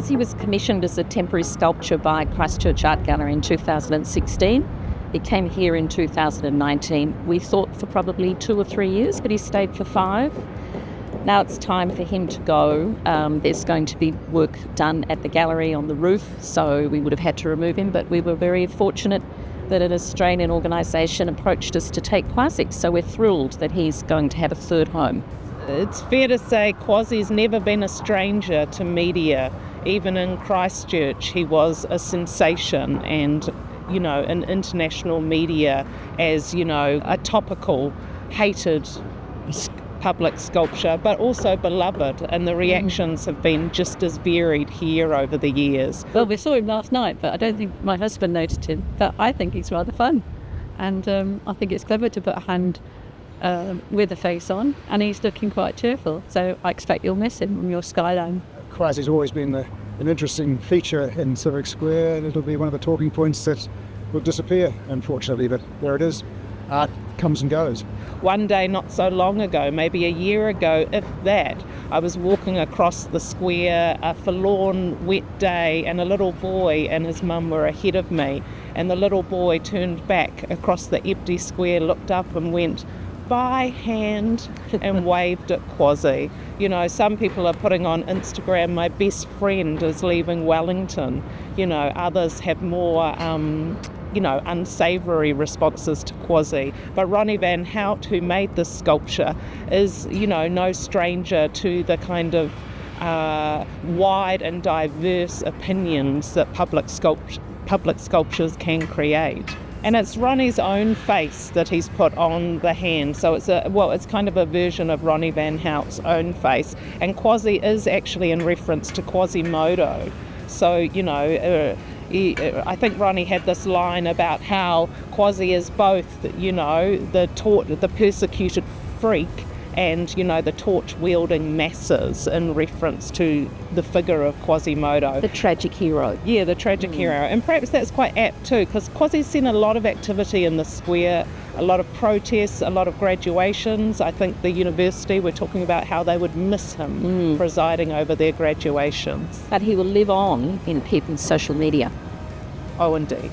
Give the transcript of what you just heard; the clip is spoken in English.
Quasi was commissioned as a temporary sculpture by Christchurch Art Gallery in 2016. He came here in 2019. We thought for probably 2 or 3 years, but he stayed for 5. Now it's time for him to go. There's going to be work done at the gallery on the roof, so we would have had to remove him, but we were very fortunate that an Australian organisation approached us to take Quasi, so we're thrilled that he's going to have a third home. It's fair to say Quasi's never been a stranger to media. Even in Christchurch, he was a sensation and, in international media as, a topical, hated public sculpture, but also beloved, and the reactions have been just as varied here over the years. Well, we saw him last night, but I don't think my husband noticed him, but I think he's rather fun, and I think it's clever to put a hand with a face on, and he's looking quite cheerful, so I expect you'll miss him on your skyline. Quasi's always been an interesting feature in Civic Square, and it'll be one of the talking points that will disappear, unfortunately, but there it is. Art comes and goes. One day not so long ago, maybe a year ago, if that, I was walking across the square, a forlorn wet day, and a little boy and his mum were ahead of me, and the little boy turned back across the empty square, looked up and went, by hand, and waved at Quasi. Some people are putting on Instagram, my best friend is leaving Wellington. Others have more unsavoury responses to Quasi. But Ronnie van Hout, who made this sculpture, is, no stranger to the kind of wide and diverse opinions that public sculptures can create. And it's Ronnie's own face that he's put on the hand. So it's kind of a version of Ronnie van Hout's own face. And Quasi is actually in reference to Quasimodo. So, I think Ronnie had this line about how Quasi is both, the persecuted freak and, the torch-wielding masses, in reference to the figure of Quasimodo. The tragic hero. Yeah, the tragic hero. And perhaps that's quite apt too, because Quasi's seen a lot of activity in the square, a lot of protests, a lot of graduations. I think the university were talking about how they would miss him presiding over their graduations. But he will live on in people's social media. Oh, indeed.